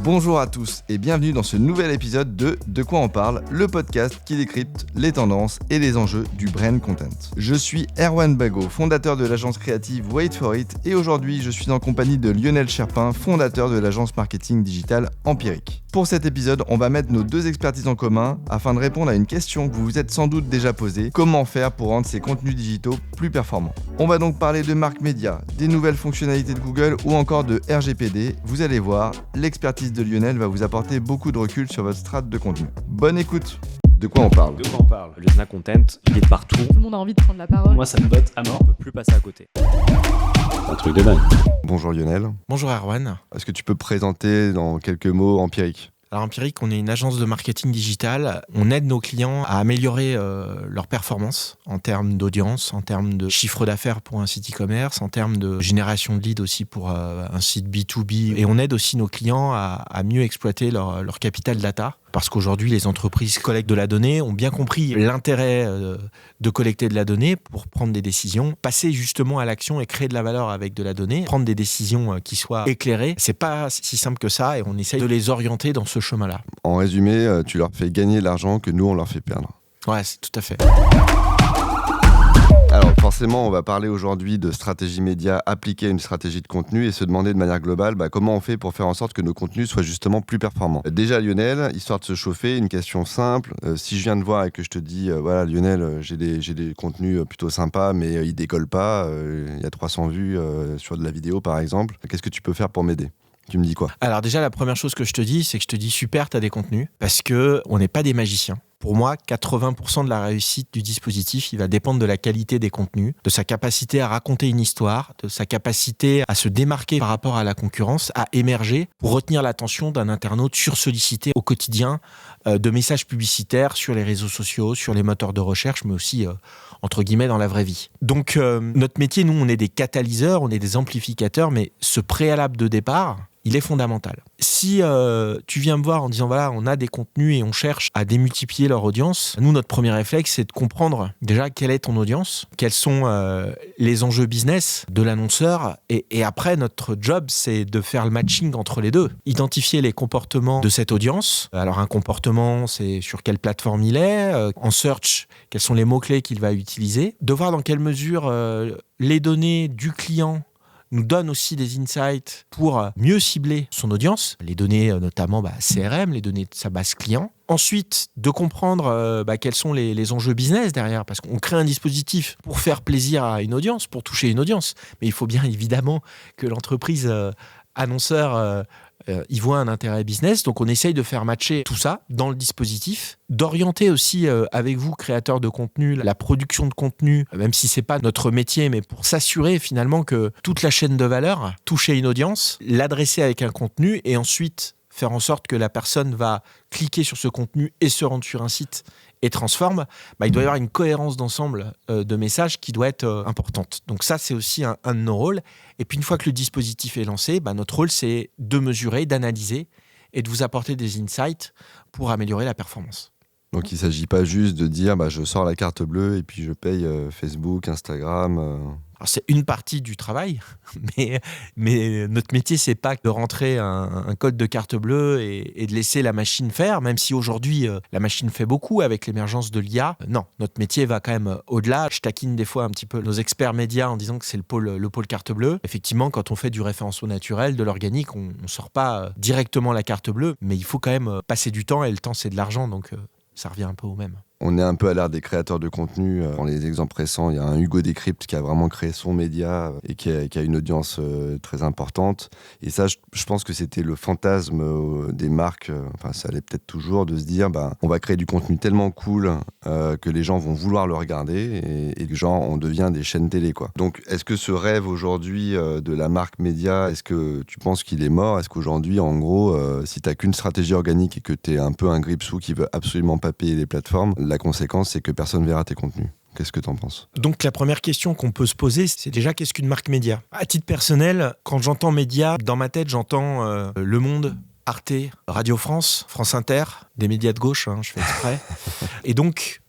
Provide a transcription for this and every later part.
Bonjour à tous et bienvenue dans ce nouvel épisode De quoi on parle, le podcast qui décrypte les tendances et les enjeux du brand content. Je suis Erwan Bago, fondateur de l'agence créative Wait for It et aujourd'hui je suis en compagnie de Lionel Cherpin, fondateur de l'agence marketing digitale Empirique. Pour cet épisode, on va mettre nos deux expertises en commun afin de répondre à une question que vous vous êtes sans doute déjà posée, comment faire pour rendre ces contenus digitaux plus performants. On va donc parler de marque média, des nouvelles fonctionnalités de Google ou encore de RGPD. Vous allez voir, l'expertise de Lionel va vous apporter beaucoup de recul sur votre strate de contenu. Bonne écoute. De quoi on parle ? De quoi on parle ? Le Zna Content, il est de partout. Tout le monde a envie de prendre la parole. Moi, ça me botte à mort. On peut plus passer à côté. Un truc de dingue. Bonjour Lionel. Bonjour Erwan. Est-ce que tu peux présenter dans quelques mots Empirique ? Alors Empirique, on est une agence de marketing digital. On aide nos clients à améliorer leur performance en termes d'audience, en termes de chiffre d'affaires pour un site e-commerce, en termes de génération de leads aussi pour un site B2B. Et on aide aussi nos clients à mieux exploiter leur capital data. Parce qu'aujourd'hui, les entreprises collectent de la donnée, ont bien compris l'intérêt de collecter de la donnée pour prendre des décisions, passer justement à l'action et créer de la valeur avec de la donnée, prendre des décisions qui soient éclairées. C'est pas si simple que ça et on essaye de les orienter dans ce chemin-là. En résumé, tu leur fais gagner l'argent que nous, on leur fait perdre. Ouais, c'est tout à fait. Alors forcément, on va parler aujourd'hui de stratégie média appliquée à une stratégie de contenu et se demander de manière globale comment on fait pour faire en sorte que nos contenus soient justement plus performants. Déjà Lionel, histoire de se chauffer, une question simple. Si je viens te voir et que je te dis, voilà Lionel, j'ai des contenus plutôt sympas mais ils décollent pas, il y a 300 vues sur de la vidéo par exemple, qu'est-ce que tu peux faire pour m'aider ? Tu me dis quoi ? Alors déjà, la première chose que je te dis, c'est que je te dis super, t'as des contenus, parce qu'on n'est pas des magiciens. Pour moi, 80% de la réussite du dispositif, il va dépendre de la qualité des contenus, de sa capacité à raconter une histoire, de sa capacité à se démarquer par rapport à la concurrence, à émerger pour retenir l'attention d'un internaute sursollicité au quotidien de messages publicitaires sur les réseaux sociaux, sur les moteurs de recherche, mais aussi, entre guillemets, dans la vraie vie. Donc, notre métier, nous, on est des catalyseurs, on est des amplificateurs, mais ce préalable de départ, il est fondamental. Si tu viens me voir en disant voilà, on a des contenus et on cherche à démultiplier leur audience, nous, notre premier réflexe, c'est de comprendre déjà quelle est ton audience, quels sont les enjeux business de l'annonceur et après, notre job, c'est de faire le matching entre les deux. Identifier les comportements de cette audience. Alors, un comportement, c'est sur quelle plateforme il est, en search, quels sont les mots-clés qu'il va utiliser, de voir dans quelle mesure les données du client nous donne aussi des insights pour mieux cibler son audience, les données notamment CRM, les données de sa base client. Ensuite, de comprendre quels sont les enjeux business derrière, parce qu'on crée un dispositif pour faire plaisir à une audience, pour toucher une audience. Mais il faut bien évidemment que l'entreprise annonceur y voit un intérêt business. Donc on essaye de faire matcher tout ça dans le dispositif, d'orienter aussi avec vous, créateurs de contenu, la production de contenu, même si c'est pas notre métier, mais pour s'assurer finalement que toute la chaîne de valeur touche une audience, l'adresser avec un contenu et ensuite faire en sorte que la personne va cliquer sur ce contenu et se rendre sur un site et transforme, il doit y avoir une cohérence d'ensemble de messages qui doit être importante. Donc ça, c'est aussi un de nos rôles. Et puis une fois que le dispositif est lancé, notre rôle, c'est de mesurer, d'analyser et de vous apporter des insights pour améliorer la performance. Donc il ne s'agit pas juste de dire je sors la carte bleue et puis je paye Facebook, Instagram. Alors c'est une partie du travail, mais notre métier, c'est pas de rentrer un code de carte bleue et de laisser la machine faire, même si aujourd'hui, la machine fait beaucoup avec l'émergence de l'IA. Non, notre métier va quand même au-delà. Je taquine des fois un petit peu nos experts médias en disant que c'est le pôle carte bleue. Effectivement, quand on fait du référencement naturel, de l'organique, on ne sort pas directement la carte bleue, mais il faut quand même passer du temps et le temps, c'est de l'argent, donc ça revient un peu au même. On est un peu à l'ère des créateurs de contenu. Dans les exemples récents, il y a un Hugo Décrypte qui a vraiment créé son média et qui a une audience très importante. Et ça, je pense que c'était le fantasme des marques, ça l'est peut-être toujours, de se dire on va créer du contenu tellement cool que les gens vont vouloir le regarder et les gens, on devient des chaînes télé, quoi. Donc, est-ce que ce rêve aujourd'hui de la marque média, est-ce que tu penses qu'il est mort ? Est-ce qu'aujourd'hui, en gros, si tu n'as qu'une stratégie organique et que tu es un peu un gripsou qui veut absolument pas payer les plateformes, la conséquence, c'est que personne ne verra tes contenus. Qu'est-ce que tu en penses ? Donc la première question qu'on peut se poser, c'est déjà qu'est-ce qu'une marque média ? À titre personnel, quand j'entends média, dans ma tête, j'entends Le Monde, Arte, Radio France, France Inter, des médias de gauche, je fais exprès. Et donc,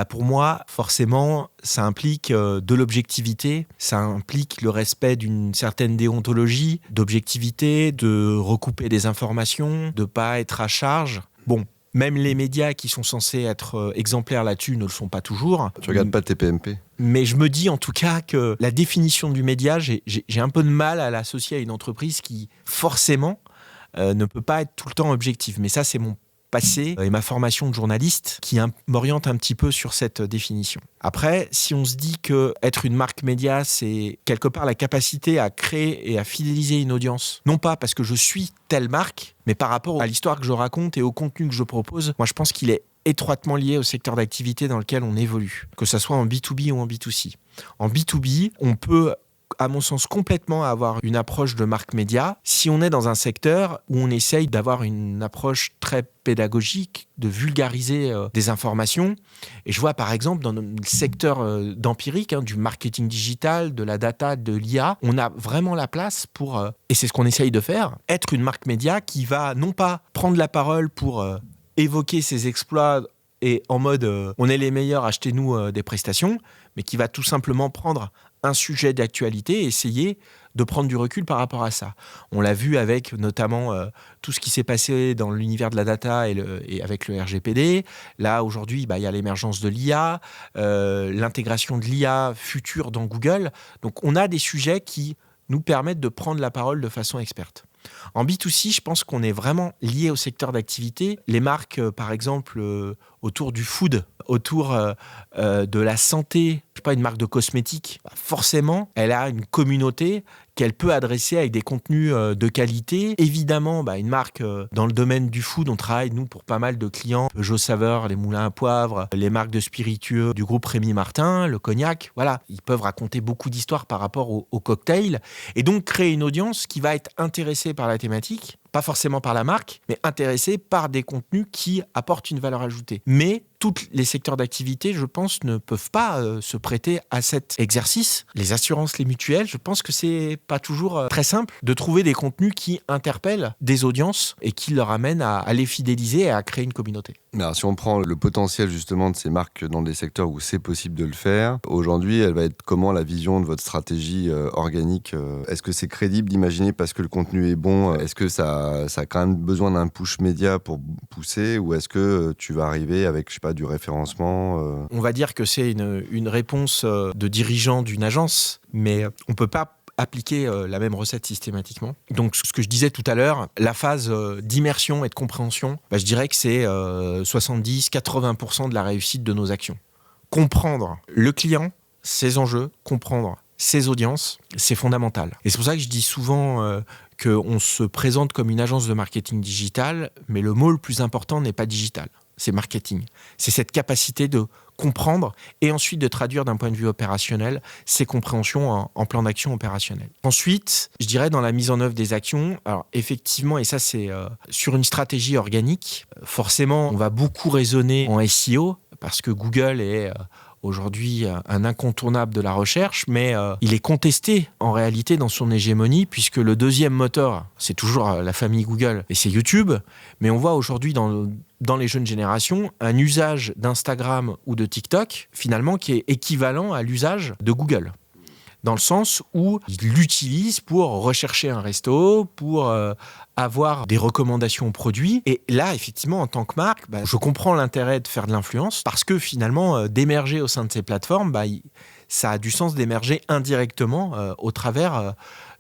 pour moi, forcément, ça implique de l'objectivité, ça implique le respect d'une certaine déontologie, d'objectivité, de recouper des informations, de ne pas être à charge. Bon, même les médias qui sont censés être exemplaires là-dessus ne le sont pas toujours. Tu regardes pas TPMP ? Mais je me dis en tout cas que la définition du média, j'ai un peu de mal à l'associer à une entreprise qui, forcément, ne peut pas être tout le temps objective. Mais ça, c'est mon passé et ma formation de journaliste qui m'oriente un petit peu sur cette définition. Après, si on se dit que être une marque média, c'est quelque part la capacité à créer et à fidéliser une audience, non pas parce que je suis telle marque, mais par rapport à l'histoire que je raconte et au contenu que je propose, moi je pense qu'il est étroitement lié au secteur d'activité dans lequel on évolue, que ce soit en B2B ou en B2C. En B2B, on peut, à mon sens, complètement avoir une approche de marque média si on est dans un secteur où on essaye d'avoir une approche très pédagogique, de vulgariser des informations. Et je vois par exemple dans le secteur d'empirique, du marketing digital, de la data, de l'IA, on a vraiment la place pour, et c'est ce qu'on essaye de faire, être une marque média qui va non pas prendre la parole pour évoquer ses exploits et en mode on est les meilleurs, achetez-nous des prestations, mais qui va tout simplement prendre un sujet d'actualité et essayer de prendre du recul par rapport à ça. On l'a vu avec notamment tout ce qui s'est passé dans l'univers de la data et avec le RGPD. Là, aujourd'hui, il y a l'émergence de l'IA, l'intégration de l'IA future dans Google. Donc, on a des sujets qui nous permettent de prendre la parole de façon experte. En B2C, je pense qu'on est vraiment lié au secteur d'activité. Les marques, par exemple, autour du food, autour de la santé, je sais pas, une marque de cosmétiques, forcément, elle a une communauté qu'elle peut adresser avec des contenus de qualité. Évidemment, une marque dans le domaine du food, on travaille, nous, pour pas mal de clients. Peugeot Saveur, les moulins à poivre, les marques de spiritueux du groupe Rémy Martin, le cognac. Voilà, ils peuvent raconter beaucoup d'histoires par rapport au cocktail et donc créer une audience qui va être intéressée par la thématique, pas forcément par la marque, mais intéressée par des contenus qui apportent une valeur ajoutée. Mais tous les secteurs d'activité, je pense, ne peuvent pas se prêter à cet exercice. Les assurances, les mutuelles, je pense que c'est pas toujours très simple de trouver des contenus qui interpellent des audiences et qui leur amènent à les fidéliser et à créer une communauté. Mais alors, si on prend le potentiel justement de ces marques dans des secteurs où c'est possible de le faire, aujourd'hui, elle va être comment la vision de votre stratégie organique ? Est-ce que c'est crédible d'imaginer parce que le contenu est bon ? Est-ce que ça a quand même besoin d'un push média pour pousser ? Ou est-ce que tu vas arriver avec, je sais pas, du référencement On va dire que c'est une réponse de dirigeant d'une agence, mais on peut pas appliquer la même recette systématiquement. Donc, ce que je disais tout à l'heure, la phase d'immersion et de compréhension, je dirais que c'est 70-80% de la réussite de nos actions. Comprendre le client, ses enjeux, comprendre ses audiences, c'est fondamental. Et c'est pour ça que je dis souvent qu'on se présente comme une agence de marketing digital, mais le mot le plus important n'est pas digital, c'est marketing. C'est cette capacité de comprendre et ensuite de traduire d'un point de vue opérationnel ces compréhensions en plan d'action opérationnel. Ensuite, je dirais dans la mise en œuvre des actions, alors effectivement, et ça c'est sur une stratégie organique, forcément on va beaucoup raisonner en SEO parce que Google est aujourd'hui un incontournable de la recherche, mais il est contesté en réalité dans son hégémonie puisque le deuxième moteur, c'est toujours la famille Google et c'est YouTube, mais on voit aujourd'hui dans les jeunes générations un usage d'Instagram ou de TikTok finalement qui est équivalent à l'usage de Google. Dans le sens où ils l'utilisent pour rechercher un resto, pour avoir des recommandations produits. Et là, effectivement, en tant que marque, je comprends l'intérêt de faire de l'influence parce que finalement, d'émerger au sein de ces plateformes, ça a du sens d'émerger indirectement au travers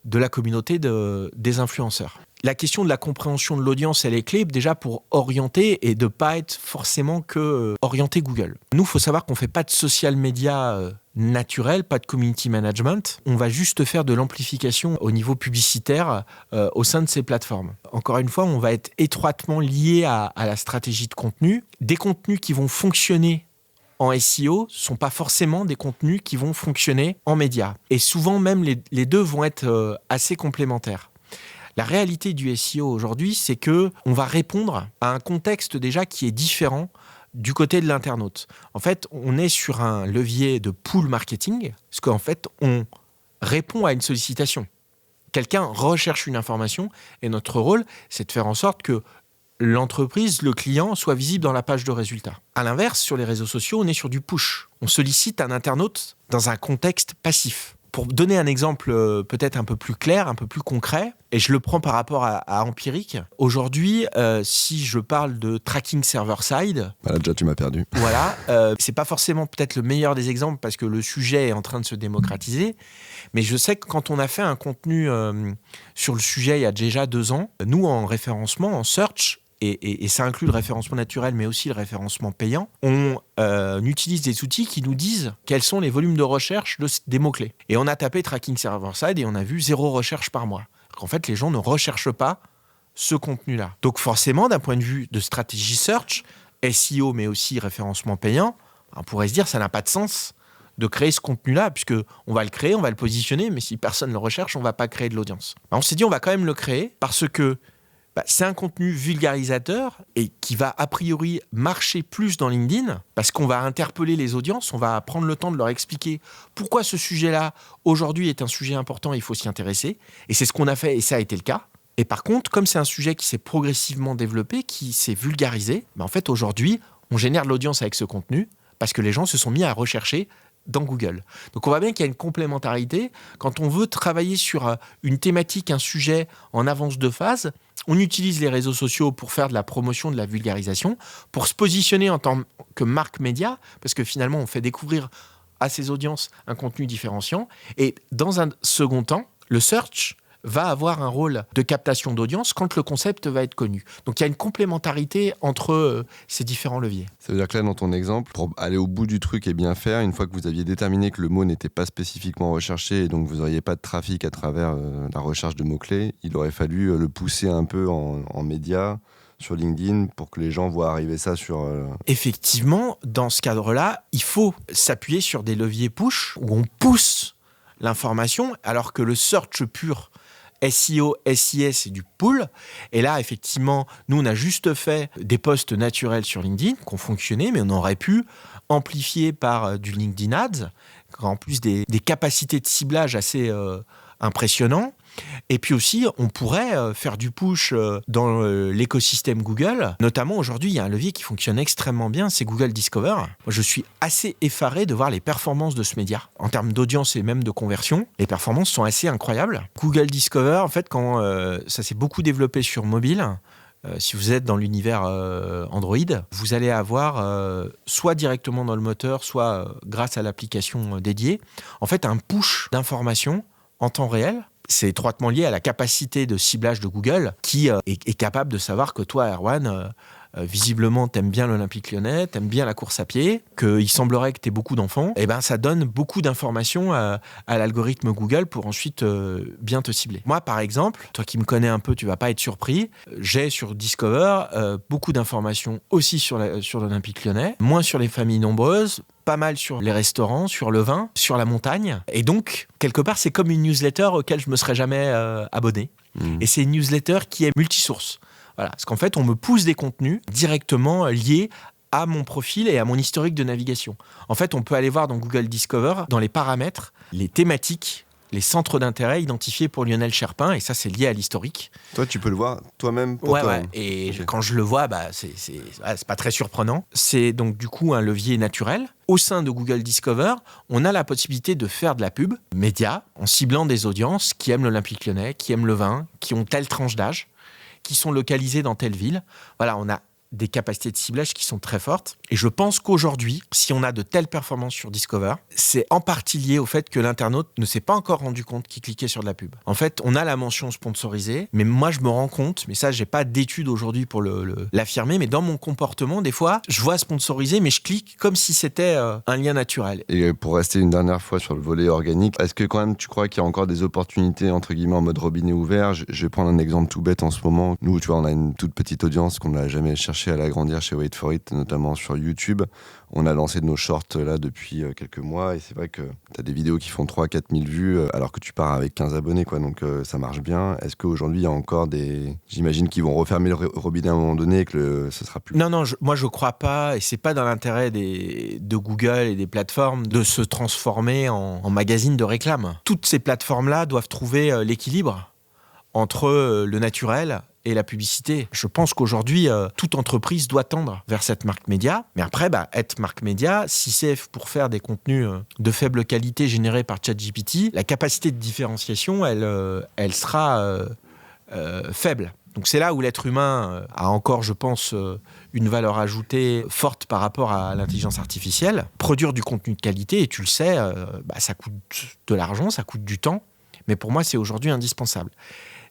de la communauté des influenceurs. La question de la compréhension de l'audience, elle est clé déjà pour orienter et de ne pas être forcément que orienter Google. Nous, il faut savoir qu'on ne fait pas de social media naturel, pas de community management. On va juste faire de l'amplification au niveau publicitaire au sein de ces plateformes. Encore une fois, on va être étroitement lié à la stratégie de contenu. Des contenus qui vont fonctionner en SEO ne sont pas forcément des contenus qui vont fonctionner en médias. Et souvent, même, les deux vont être assez complémentaires. La réalité du SEO aujourd'hui, c'est qu'on va répondre à un contexte déjà qui est différent du côté de l'internaute. En fait, on est sur un levier de pull marketing, parce qu'en fait, on répond à une sollicitation. Quelqu'un recherche une information et notre rôle, c'est de faire en sorte que l'entreprise, le client, soit visible dans la page de résultats. À l'inverse, sur les réseaux sociaux, on est sur du push. On sollicite un internaute dans un contexte passif. Pour donner un exemple peut-être un peu plus clair, un peu plus concret, et je le prends par rapport à Empiric, aujourd'hui, si je parle de tracking server-side... Voilà, déjà tu m'as perdu. Voilà, c'est pas forcément peut-être le meilleur des exemples parce que le sujet est en train de se démocratiser, mais je sais que quand on a fait un contenu sur le sujet il y a déjà 2 ans, nous en référencement, en search, et ça inclut le référencement naturel, mais aussi le référencement payant, on utilise des outils qui nous disent quels sont les volumes de recherche des mots-clés. Et on a tapé tracking server-side et on a vu 0 recherche par mois. En fait, les gens ne recherchent pas ce contenu-là. Donc forcément, d'un point de vue de stratégie search, SEO, mais aussi référencement payant, on pourrait se dire que ça n'a pas de sens de créer ce contenu-là, puisque on va le créer, on va le positionner, mais si personne ne le recherche, on ne va pas créer de l'audience. On s'est dit, on va quand même le créer parce que c'est un contenu vulgarisateur et qui va a priori marcher plus dans LinkedIn parce qu'on va interpeller les audiences, on va prendre le temps de leur expliquer pourquoi ce sujet-là, aujourd'hui, est un sujet important et il faut s'y intéresser. Et c'est ce qu'on a fait et ça a été le cas. Et par contre, comme c'est un sujet qui s'est progressivement développé, qui s'est vulgarisé, en fait, aujourd'hui, on génère de l'audience avec ce contenu parce que les gens se sont mis à rechercher dans Google. Donc on voit bien qu'il y a une complémentarité. Quand on veut travailler sur une thématique, un sujet en avance de phase, on utilise les réseaux sociaux pour faire de la promotion, de la vulgarisation, pour se positionner en tant que marque média, parce que finalement on fait découvrir à ses audiences un contenu différenciant. Et dans un second temps, le search va avoir un rôle de captation d'audience quand le concept va être connu. Donc il y a une complémentarité entre ces différents leviers. Ça veut dire que là, dans ton exemple, pour aller au bout du truc et bien faire, une fois que vous aviez déterminé que le mot n'était pas spécifiquement recherché et donc vous n'auriez pas de trafic à travers la recherche de mots-clés, il aurait fallu le pousser un peu en médias, sur LinkedIn, pour que les gens voient arriver ça sur... Effectivement, dans ce cadre-là, il faut s'appuyer sur des leviers push où on pousse l'information, alors que le search pur, SEO, SIS, c'est du pull. Et là, effectivement, nous, on a juste fait des posts naturels sur LinkedIn qui ont fonctionné, mais on aurait pu amplifier par du LinkedIn Ads, en plus des capacités de ciblage assez impressionnantes. Et puis aussi, on pourrait faire du push dans l'écosystème Google. Notamment, aujourd'hui, il y a un levier qui fonctionne extrêmement bien, c'est Google Discover. Moi, je suis assez effaré de voir les performances de ce média. En termes d'audience et même de conversion, les performances sont assez incroyables. Google Discover, en fait, quand ça s'est beaucoup développé sur mobile, si vous êtes dans l'univers Android, vous allez avoir soit directement dans le moteur, soit grâce à l'application dédiée, en fait, un push d'informations en temps réel. C'est étroitement lié à la capacité de ciblage de Google qui est capable de savoir que toi, Erwan, visiblement, t'aimes bien l'Olympique Lyonnais, t'aimes bien la course à pied, qu'il semblerait que t'aies beaucoup d'enfants. Et ben, ça donne beaucoup d'informations à l'algorithme Google pour ensuite bien te cibler. Moi, par exemple, toi qui me connais un peu, tu vas pas être surpris, j'ai sur Discover beaucoup d'informations aussi sur l'Olympique Lyonnais, moins sur les familles nombreuses, pas mal sur les restaurants, sur le vin, sur la montagne. Et donc, quelque part, c'est comme une newsletter auquel je me serais jamais abonné. Et c'est une newsletter qui est multisource. Voilà, parce qu'en fait, on me pousse des contenus directement liés à mon profil et à mon historique de navigation. En fait, on peut aller voir dans Google Discover, dans les paramètres, les thématiques, les centres d'intérêt identifiés pour Lionel Cherpin, et ça, c'est lié à l'historique. Toi, tu peux le voir toi-même pour toi. Ouais. Et quand je le vois, c'est pas très surprenant. C'est donc du coup un levier naturel. Au sein de Google Discover, on a la possibilité de faire de la pub média en ciblant des audiences qui aiment l'Olympique Lyonnais, qui aiment le vin, qui ont telle tranche d'âge, qui sont localisés dans telle ville. Voilà, on a des capacités de ciblage qui sont très fortes. Et je pense qu'aujourd'hui, si on a de telles performances sur Discover, c'est en partie lié au fait que l'internaute ne s'est pas encore rendu compte qu'il cliquait sur de la pub. En fait, on a la mention sponsorisée, mais moi, je me rends compte, mais ça, j'ai pas d'études aujourd'hui pour l'affirmer, mais dans mon comportement, des fois, je vois sponsorisé, mais je clique comme si c'était un lien naturel. Et pour rester une dernière fois sur le volet organique, est-ce que quand même tu crois qu'il y a encore des opportunités, entre guillemets, en mode robinet ouvert ? Je vais prendre un exemple tout bête en ce moment. Nous, tu vois, on a une toute petite audience qu'on n'a jamais cherché à l'agrandir chez Wait for It, notamment sur YouTube. On a lancé nos shorts là depuis quelques mois et c'est vrai que tu as des vidéos qui font 3-4 000 vues alors que tu pars avec 15 abonnés, quoi. Donc ça marche bien. Est-ce qu'aujourd'hui il y a encore des... J'imagine qu'ils vont refermer le robinet à un moment donné et que ce sera plus... Non, moi je crois pas, et c'est pas dans l'intérêt de Google et des plateformes de se transformer en magazine de réclame. Toutes ces plateformes-là doivent trouver l'équilibre entre le naturel et la publicité. Je pense qu'aujourd'hui, toute entreprise doit tendre vers cette marque média. Mais après, être marque média, si c'est pour faire des contenus de faible qualité générés par ChatGPT, la capacité de différenciation, elle sera faible. Donc c'est là où l'être humain a encore, je pense, une valeur ajoutée forte par rapport à l'intelligence artificielle. Produire du contenu de qualité, et tu le sais, ça coûte de l'argent, ça coûte du temps. Mais pour moi, c'est aujourd'hui indispensable.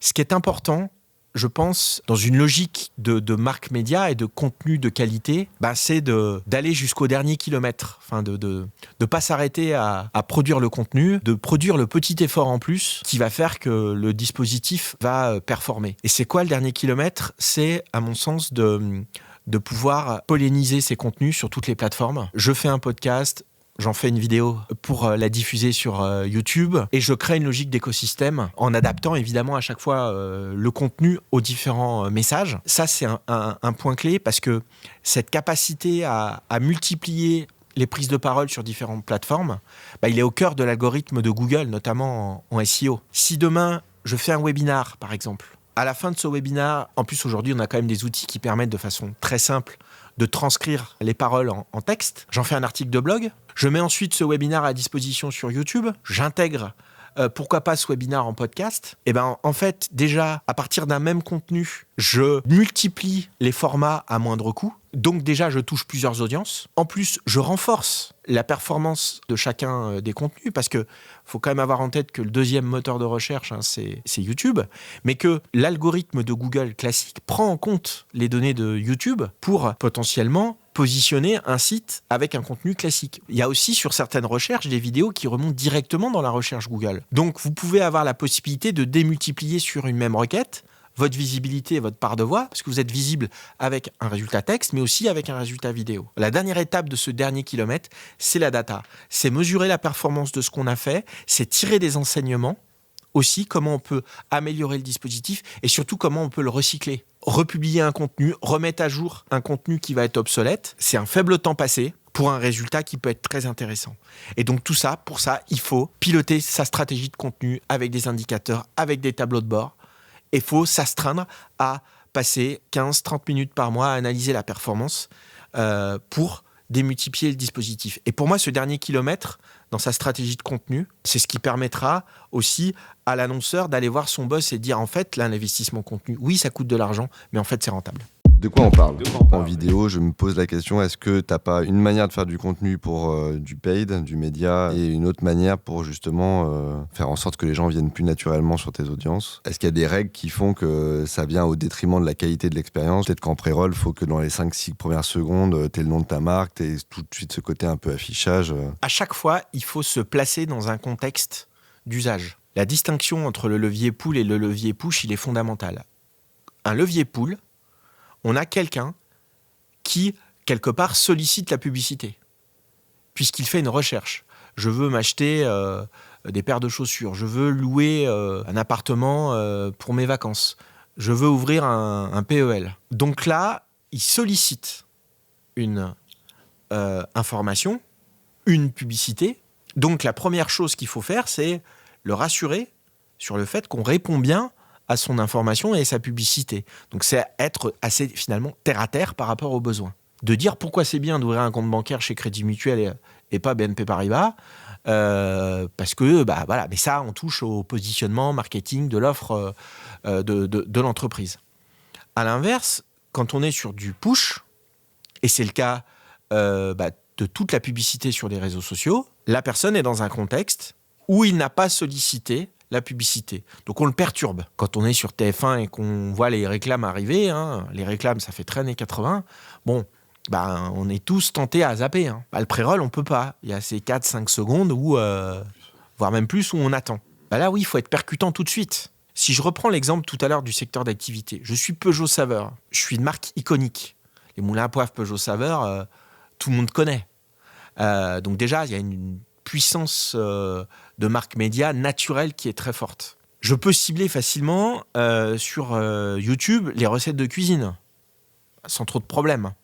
Ce qui est important, je pense, dans une logique de marque média et de contenu de qualité, c'est d'aller jusqu'au dernier kilomètre. Enfin, de pas s'arrêter à produire le contenu, de produire le petit effort en plus qui va faire que le dispositif va performer. Et c'est quoi le dernier kilomètre ? C'est, à mon sens, de pouvoir polliniser ces contenus sur toutes les plateformes. Je fais un podcast, j'en fais une vidéo pour la diffuser sur YouTube et je crée une logique d'écosystème en adaptant évidemment à chaque fois le contenu aux différents messages. Ça, c'est un point clé parce que cette capacité à multiplier les prises de parole sur différentes plateformes, il est au cœur de l'algorithme de Google, notamment en SEO. Si demain, je fais un webinar, par exemple, à la fin de ce webinar, en plus aujourd'hui, on a quand même des outils qui permettent de façon très simple de transcrire les paroles en texte. J'en fais un article de blog. Je mets ensuite ce webinaire à disposition sur YouTube. J'intègre, pourquoi pas, ce webinaire en podcast. Et en fait, déjà, à partir d'un même contenu, je multiplie les formats à moindre coût. Donc déjà, je touche plusieurs audiences. En plus, je renforce la performance de chacun des contenus parce que faut quand même avoir en tête que le deuxième moteur de recherche, c'est YouTube, mais que l'algorithme de Google classique prend en compte les données de YouTube pour potentiellement positionner un site avec un contenu classique. Il y a aussi sur certaines recherches des vidéos qui remontent directement dans la recherche Google. Donc vous pouvez avoir la possibilité de démultiplier sur une même requête votre visibilité et votre part de voix, parce que vous êtes visible avec un résultat texte, mais aussi avec un résultat vidéo. La dernière étape de ce dernier kilomètre, c'est la data. C'est mesurer la performance de ce qu'on a fait, c'est tirer des enseignements, aussi comment on peut améliorer le dispositif, et surtout comment on peut le recycler. Republier un contenu, remettre à jour un contenu qui va être obsolète, c'est un faible temps passé pour un résultat qui peut être très intéressant. Et donc tout ça, pour ça, il faut piloter sa stratégie de contenu avec des indicateurs, avec des tableaux de bord. Il faut s'astreindre à passer 15-30 minutes par mois à analyser la performance pour démultiplier le dispositif. Et pour moi, ce dernier kilomètre, dans sa stratégie de contenu, c'est ce qui permettra aussi à l'annonceur d'aller voir son boss et dire en fait, là, l'investissement contenu, oui, ça coûte de l'argent, mais en fait, c'est rentable. De quoi on parle ? En vidéo, je me pose la question, est-ce que tu n'as pas une manière de faire du contenu pour du paid, du média, et une autre manière pour justement faire en sorte que les gens viennent plus naturellement sur tes audiences ? Est-ce qu'il y a des règles qui font que ça vient au détriment de la qualité de l'expérience ? Peut-être qu'en pré-roll, il faut que dans les 5-6 premières secondes, tu aies le nom de ta marque, tu aies tout de suite ce côté un peu affichage. À chaque fois, il faut se placer dans un contexte d'usage. La distinction entre le levier pull et le levier push, il est fondamental. Un levier pull, on a quelqu'un qui, quelque part, sollicite la publicité, puisqu'il fait une recherche. Je veux m'acheter des paires de chaussures, je veux louer un appartement pour mes vacances, je veux ouvrir un PEL. Donc là, il sollicite une information, une publicité. Donc la première chose qu'il faut faire, c'est le rassurer sur le fait qu'on répond bien à son information et sa publicité. Donc c'est être assez finalement terre à terre par rapport aux besoins. De dire pourquoi c'est bien d'ouvrir un compte bancaire chez Crédit Mutuel et pas BNP Paribas, parce que voilà, mais ça on touche au positionnement marketing de l'offre de l'entreprise. À l'inverse, quand on est sur du push, et c'est le cas de toute la publicité sur les réseaux sociaux, la personne est dans un contexte où il n'a pas sollicité la publicité. Donc on le perturbe. Quand on est sur TF1 et qu'on voit les réclames arriver, les réclames ça fait très années 80, on est tous tentés à zapper. Le pré-roll on peut pas. Il y a ces 4-5 secondes où, voire même plus, où on attend. Là oui, il faut être percutant tout de suite. Si je reprends l'exemple tout à l'heure du secteur d'activité, je suis Peugeot Saveur, je suis une marque iconique. Les moulins à poivre Peugeot Saveur, tout le monde connaît. Donc déjà, il y a une puissance de marque média naturelle qui est très forte. Je peux cibler facilement sur YouTube les recettes de cuisine, sans trop de problèmes.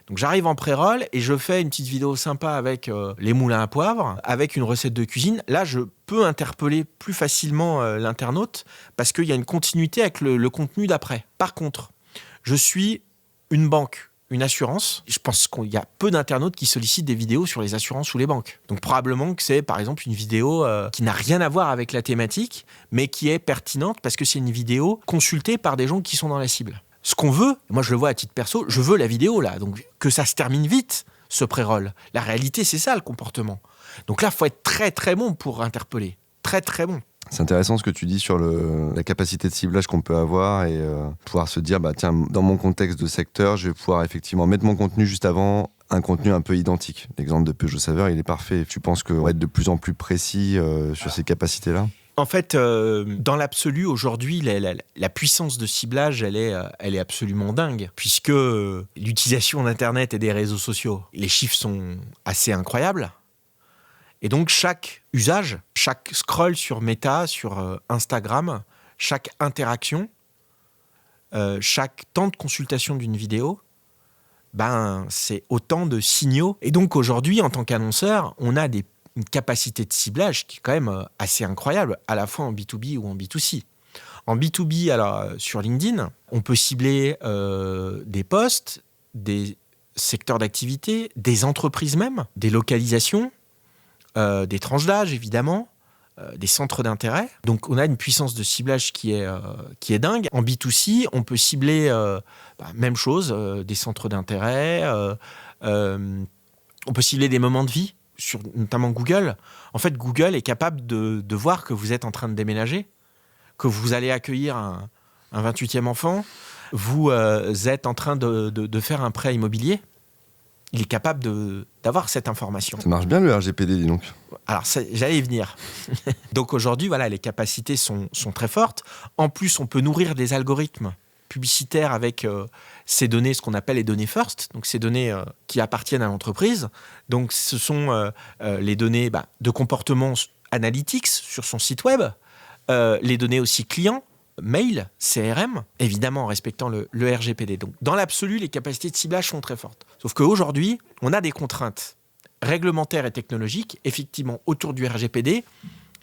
Donc j'arrive en pré-roll et je fais une petite vidéo sympa avec les moulins à poivre, avec une recette de cuisine. Là, je peux interpeller plus facilement l'internaute parce qu'il y a une continuité avec le contenu d'après. Par contre, je suis une banque, une assurance. Je pense qu'il y a peu d'internautes qui sollicitent des vidéos sur les assurances ou les banques. Donc probablement que c'est par exemple une vidéo qui n'a rien à voir avec la thématique, mais qui est pertinente parce que c'est une vidéo consultée par des gens qui sont dans la cible. Ce qu'on veut, moi je le vois à titre perso, je veux la vidéo là, donc que ça se termine vite, ce pré-roll. La réalité, c'est ça le comportement. Donc là, il faut être très très bon pour interpeller. Très très bon. C'est intéressant ce que tu dis sur la capacité de ciblage qu'on peut avoir et pouvoir se dire, tiens, dans mon contexte de secteur, je vais pouvoir effectivement mettre mon contenu juste avant un contenu un peu identique. L'exemple de Peugeot Saveur, il est parfait. Tu penses qu'on va être de plus en plus précis sur ces capacités-là ? En fait, dans l'absolu, aujourd'hui, la puissance de ciblage, elle est absolument dingue, puisque l'utilisation d'Internet et des réseaux sociaux, les chiffres sont assez incroyables. Et donc, chaque usage, chaque scroll sur Meta, sur Instagram, chaque interaction, chaque temps de consultation d'une vidéo, c'est autant de signaux. Et donc, aujourd'hui, en tant qu'annonceur, on a une capacité de ciblage qui est quand même assez incroyable, à la fois en B2B ou en B2C. En B2B, alors, sur LinkedIn, on peut cibler des posts, des secteurs d'activité, des entreprises même, des localisations, des tranches d'âge, évidemment, des centres d'intérêt. Donc, on a une puissance de ciblage qui est dingue. En B2C, on peut cibler, même chose, des centres d'intérêt. On peut cibler des moments de vie, sur notamment Google. En fait, Google est capable de voir que vous êtes en train de déménager, que vous allez accueillir un 28e enfant, vous êtes en train de faire un prêt immobilier. Il est capable d'avoir cette information. Ça marche bien le RGPD, dis donc. Alors, j'allais y venir. Donc aujourd'hui, voilà, les capacités sont très fortes. En plus, on peut nourrir des algorithmes publicitaires avec ces données, ce qu'on appelle les données first, donc ces données qui appartiennent à l'entreprise. Donc ce sont les données de comportement analytics sur son site web, les données aussi clients, mail, CRM, évidemment en respectant le RGPD. Donc dans l'absolu, les capacités de ciblage sont très fortes. Sauf qu'aujourd'hui, on a des contraintes réglementaires et technologiques, effectivement autour du RGPD,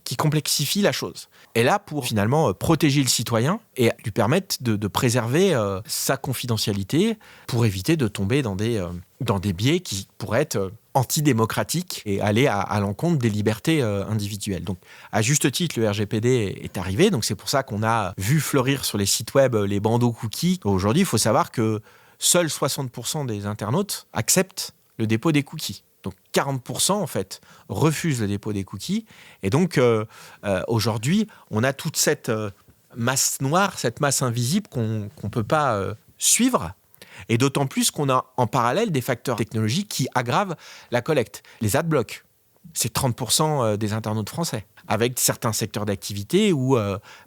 qui complexifie la chose. Et là, pour finalement protéger le citoyen et lui permettre de préserver sa confidentialité pour éviter de tomber dans des biais qui pourraient être antidémocratiques et aller à l'encontre des libertés individuelles. Donc, à juste titre, le RGPD est arrivé. Donc, c'est pour ça qu'on a vu fleurir sur les sites web les bandeaux cookies. Aujourd'hui, il faut savoir que seuls 60% des internautes acceptent le dépôt des cookies. Donc 40% en fait refusent le dépôt des cookies. Et donc aujourd'hui, on a toute cette masse noire, cette masse invisible qu'on ne peut pas suivre. Et d'autant plus qu'on a en parallèle des facteurs technologiques qui aggravent la collecte. Les adblocks, c'est 30% des internautes français. Avec certains secteurs d'activité où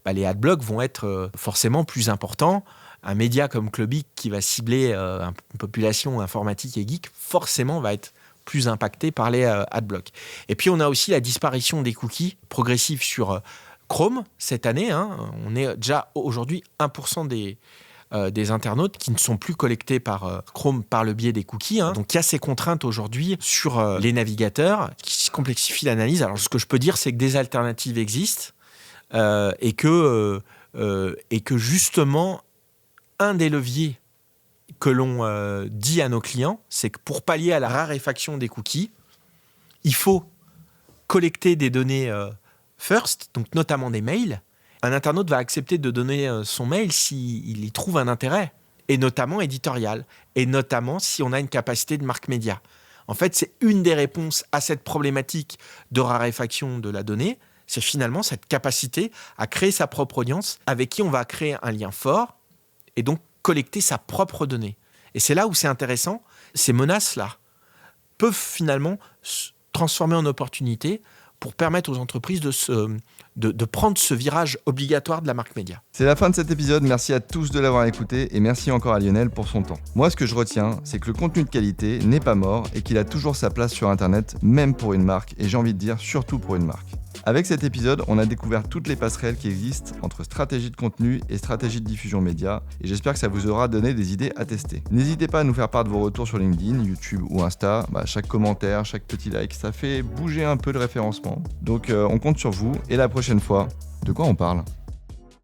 les adblocks vont être forcément plus importants. Un média comme Clubic qui va cibler une population informatique et geek, forcément va être plus impacté par les adblocks. Et puis, on a aussi la disparition des cookies progressive sur Chrome cette année. On est déjà aujourd'hui 1% des internautes qui ne sont plus collectés par Chrome par le biais des cookies. Donc, il y a ces contraintes aujourd'hui sur les navigateurs qui complexifient l'analyse. Alors, ce que je peux dire, c'est que des alternatives existent et que justement, un des leviers que l'on dit à nos clients, c'est que pour pallier à la raréfaction des cookies, il faut collecter des données first, donc notamment des mails. Un internaute va accepter de donner son mail s'il y trouve un intérêt, et notamment éditorial, et notamment si on a une capacité de marque média. En fait, c'est une des réponses à cette problématique de raréfaction de la donnée, c'est finalement cette capacité à créer sa propre audience avec qui on va créer un lien fort, et donc collecter sa propre donnée. Et c'est là où c'est intéressant, ces menaces-là peuvent finalement se transformer en opportunités pour permettre aux entreprises de prendre ce virage obligatoire de la marque média. C'est la fin de cet épisode, merci à tous de l'avoir écouté et merci encore à Lionel pour son temps. Moi, ce que je retiens, c'est que le contenu de qualité n'est pas mort et qu'il a toujours sa place sur Internet, même pour une marque, et j'ai envie de dire surtout pour une marque. Avec cet épisode, on a découvert toutes les passerelles qui existent entre stratégie de contenu et stratégie de diffusion média, et j'espère que ça vous aura donné des idées à tester. N'hésitez pas à nous faire part de vos retours sur LinkedIn, YouTube ou Insta. Chaque commentaire, chaque petit like, ça fait bouger un peu le référencement. Donc on compte sur vous, et la prochaine fois, de quoi on parle ?